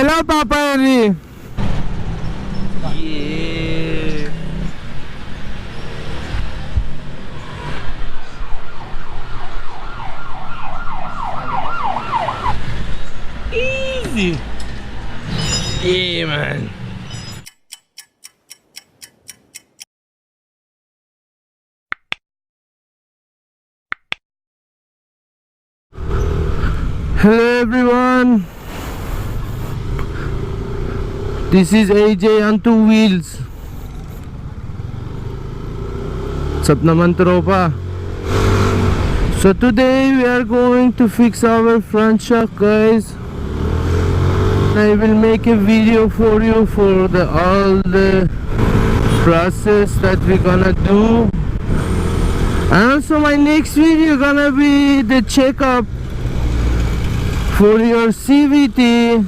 Hello, Papa Henry. Yeah. Easy. Yeah, man. Hello, everyone. This is AJ on two wheels. What's up naman, tropa? So today we are going to fix our front shock, guys. I will make a video for you for all the process that we're gonna do. And also my next video gonna be the checkup for your CVT.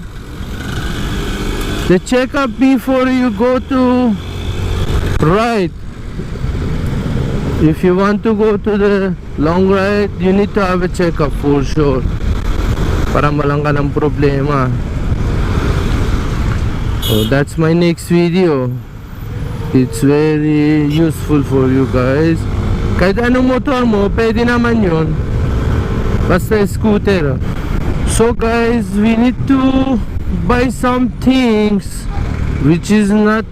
The checkup before you go to ride. If you want to go to the long ride, you need to have a checkup for sure. Para malang ka ng problema. So that's my next video. It's very useful for you guys. Kahit anong motor mo, pwede naman yun. Basta scooter. So guys, we need to buy some things which is not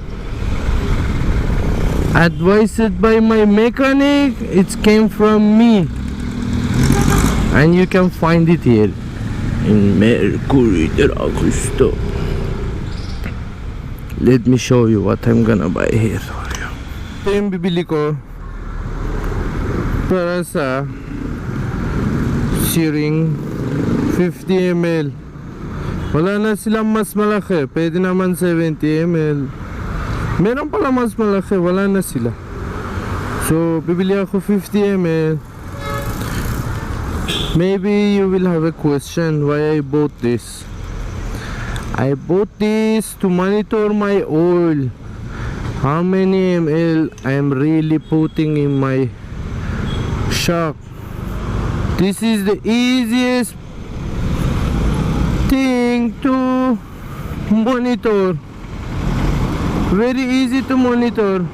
advised by my mechanic. It came from me, and you can find it here in Mercury Drugstore. Let me show you what I'm gonna buy here. Ito yung bibili ko para sa searing 50 ml. Wala na silang mas malaki. Pwede naman 70 ml. Meron pala mas malaki. Wala na sila. So bibili ako 50 ml. Maybe you will have a question why I bought this. I bought this to monitor my oil. How many ml I am really putting in my shock. This is the easiest thing to monitor. Very easy to monitor.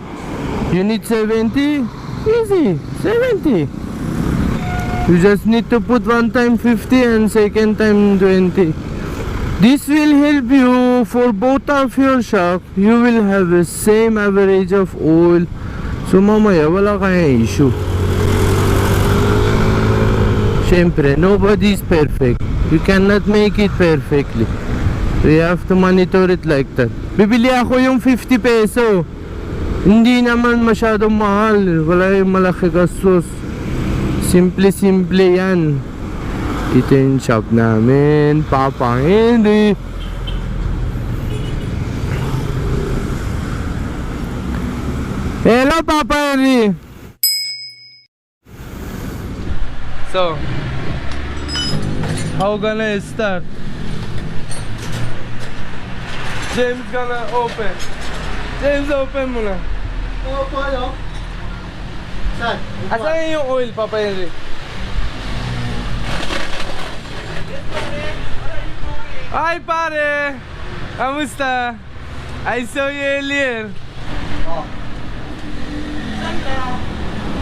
You need 70? Easy, 70. You just need to put one time 50 and second time 20. This will help you for both of your shock. You will have the same average of oil. So mamaya wala kayong issue. Siyempre, nobody is perfect. You cannot make it perfectly. So you have to monitor it like that. Bibili ako yung 50 peso. Hindi naman masyadong mahal. Wala yung malaki gastos. Simple-simple yan. Ito yung shop namin, Papa Henry. Hello, Papa Henry. So, how gonna start? James gonna open. James, open muna. Open, no? Saan? Asan yung oil, Papa Henry? Hi, pare! Kamusta? I saw you earlier.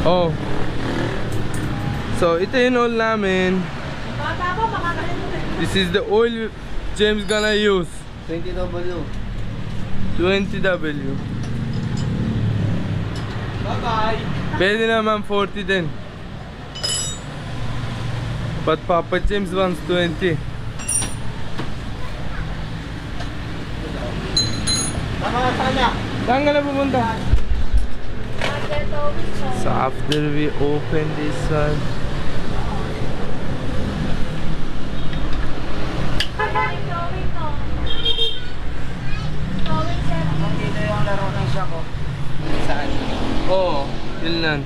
Oh. So, ito yung oil namin. This is the oil James gonna use. 20W. 20W. Bye-bye. Pwede naman 40 din. But Papa James wants 20. Saan ka na pupunta? So after we open this one, Dito yung laro ng shock ko. Saan? oo, yun lang.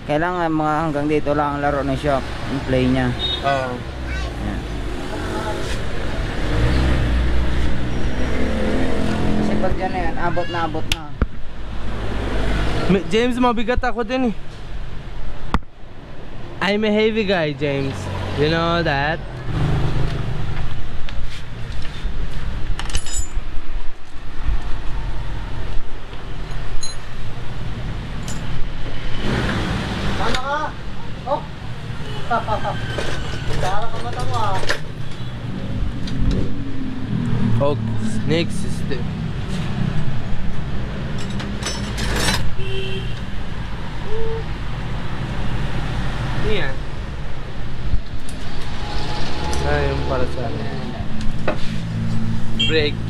Kailangan mga hanggang dito lang ang laro ng shock. Yung play niya. Oo. Yan. Kasi pag dyan na yan, abot na abot na. James, mabigat ako din eh. I'm a heavy guy, James. You know that? Hook snake system. Yan. Yung para sa brake.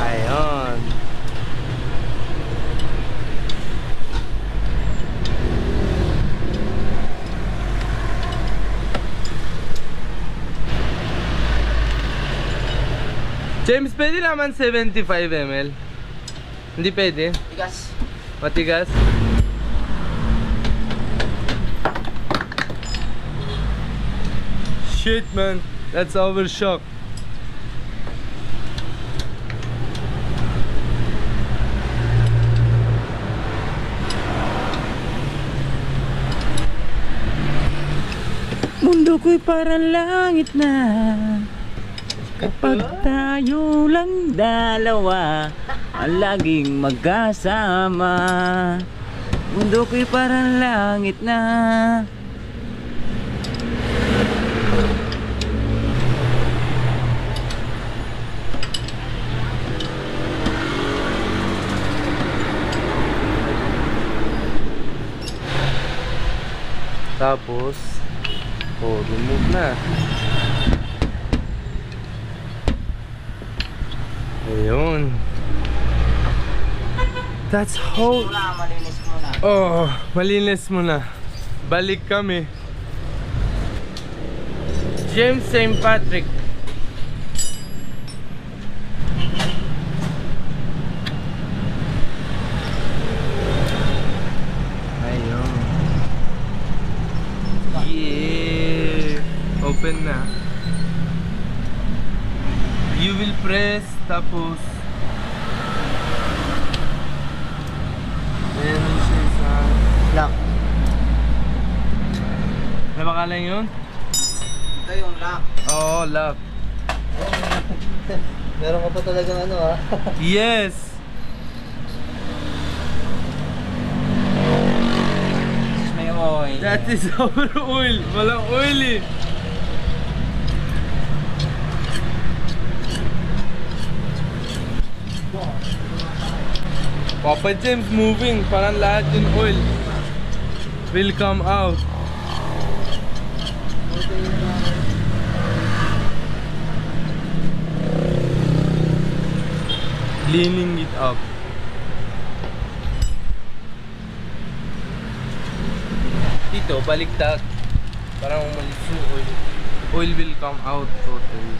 Ayun. James, pwede naman 75 ml? Hindi pwede? Tigas. Matigas? Shit man, that's overshock. Mundo ko'y parang langit na kapag tayo lang dalawa ang laging magkasama. Mundo ko'y parang langit na. Tapos, remove na. Ayun. That's how... Malinis muna. Oh, malinis muna. Balik kami. James St. Patrick. Ayun. Yeah. Open na. You will press, tapos meron siya sa Lock. napakalan yun? Ito yung lock. Oo, lock. Meron ka pa talagang ano ha? Yes! May oil. That is our oil. Walang oil eh. Papa James moving, parang lahat yung oil will come out. Cleaning it up. Dito, baliktad. Parang umalis yung oil. Oil will come out totally.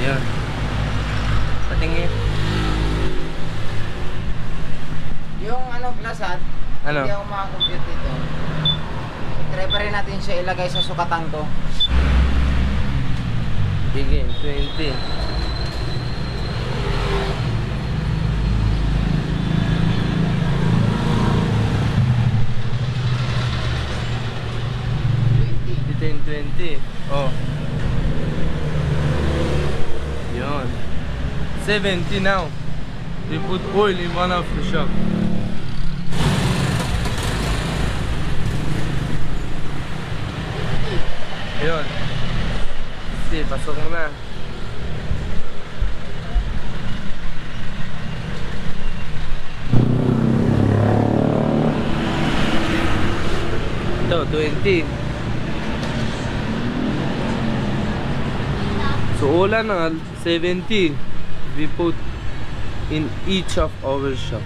Ayan. Patingin. Yung ano plasad, Ano? hindi ako makakompute dito. Try pa rin natin siya ilagay sa sukatan ko. Sige, 20. Dito yung 20. Oh. Yun. 70 now. We put oil in one of the shop. Yun. Sige, pasok mo na. Ito, 20. So, all in all, 70 we put in each of our shop.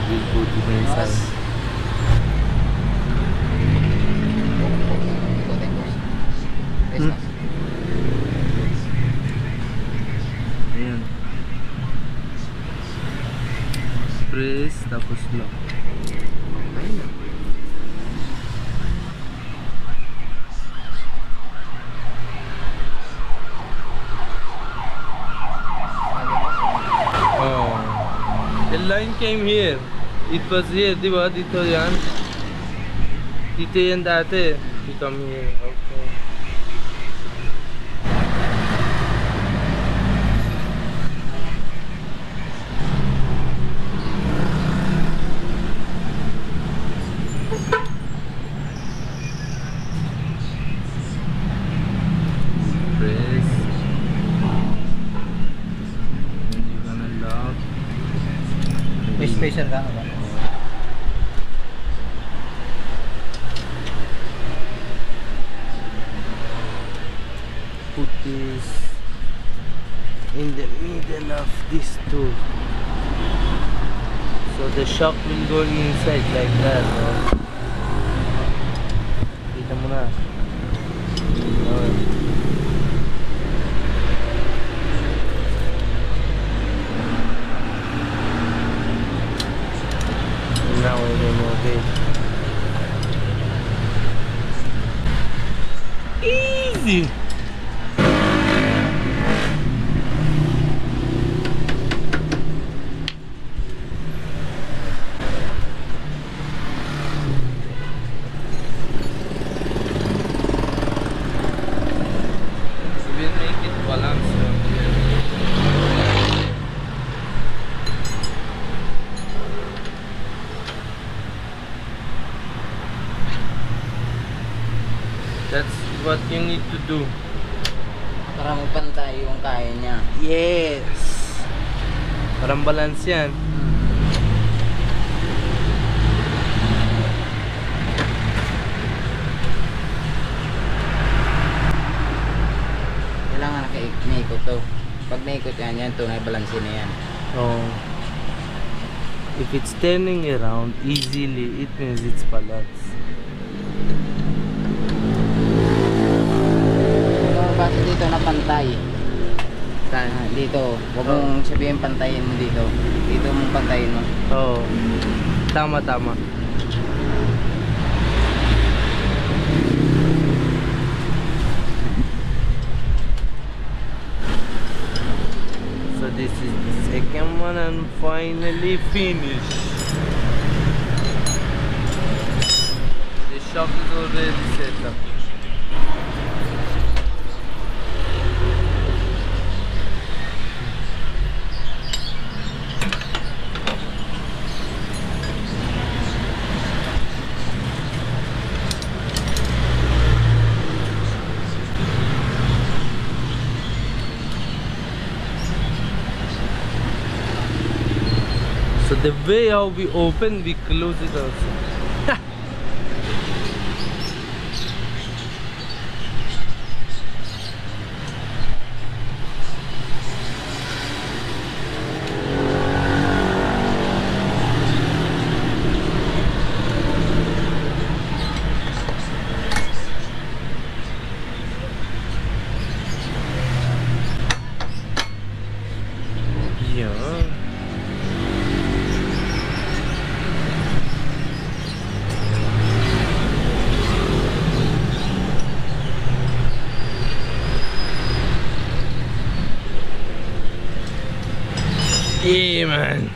We'll put it inside. Ayan. Press, tapos lock. Okay na. Oh. The line came here. It was here, di ba? Dito yan. Dito yan dati. You come here. Okay. Spacer ka ba? Put this in the middle of these two. So the shock will go inside like that, no? Kita mo na. Okay. Now we remove it. Easy! We'll make it balance. That's what you need to do. Para magpantay yung kaya niya. Yes! Parang balance yan. Kailangan naikot to. Pag naikot yan, tunay balansin na yan. Oh. If it's turning around easily, it means it's balance. Kung base dito na pantay. Saan? Dito, huwag mong sabihin pantayin mo dito. Dito mong pantayin mo. Oo. Tama, tama. So this is the second one and finally finished. The shock is already set up. So the way how we open, we close it also. Yeah. Yeah, man.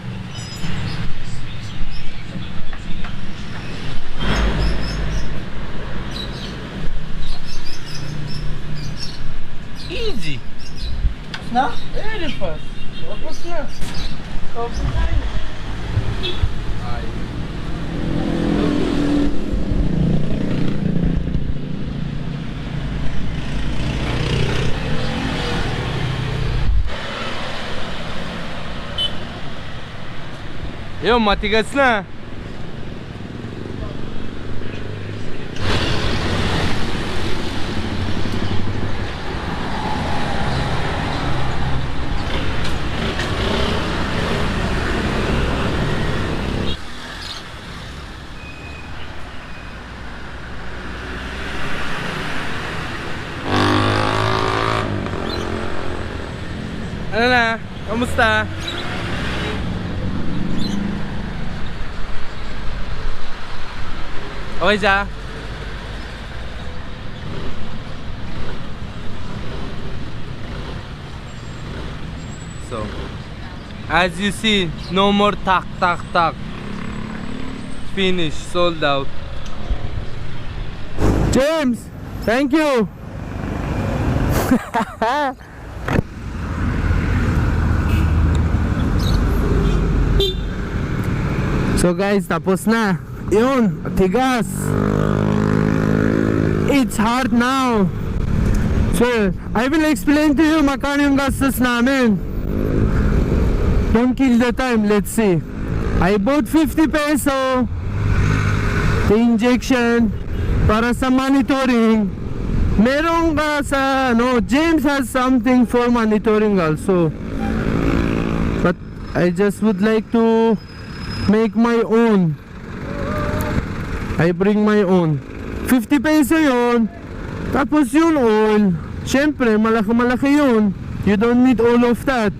Easy. Na? Very fast. Tapos na. Tapos na. Ay. Yo, matigas na. Ano na? Kamusta? Okay siya? So, as you see, no more tak tak tak. Finish, sold out. James, thank you. So guys, tapos na. Yun, tigas. It's hard now. So, I will explain to you magkano yung gastos namin. Don't kill the time, let's see. I bought 50 peso the injection para sa monitoring. Meron ka sa James has something for monitoring also, but I just would like to make my own. I bring my own. 50 peso yon. Tapos yung oil, syempre malaki yun. You don't need all of that.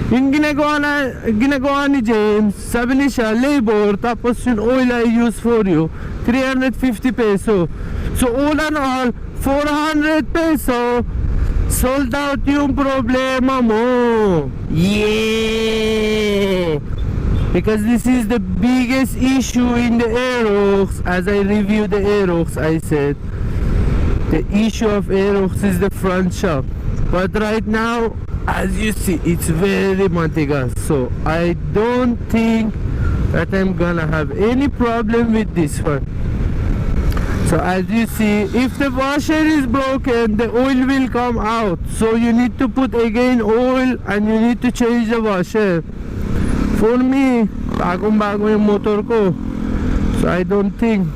Yung ginagawa ni James, sabi niya siya, labor, tapos yung oil I use for you, 350 peso. So all in all, 400 peso, sold out yung problema mo. Yeah! Because this is the biggest issue in the Aerox. As I review the Aerox, I said, the issue of Aerox is the front shock. But right now, as you see, it's very matigas, so I don't think that I'm gonna have any problem with this one. So as you see, if the washer is broken, the oil will come out, so you need to put again oil and you need to change the washer. For me, bagong-bago yung motor ko, so I don't think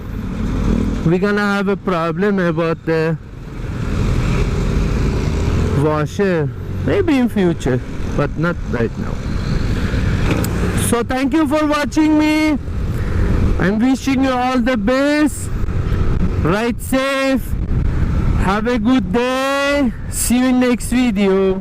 we're gonna have a problem about the washer. Maybe in future, but not right now. So thank you for watching me. I'm wishing you all the best. Ride safe. Have a good day. See you in next video.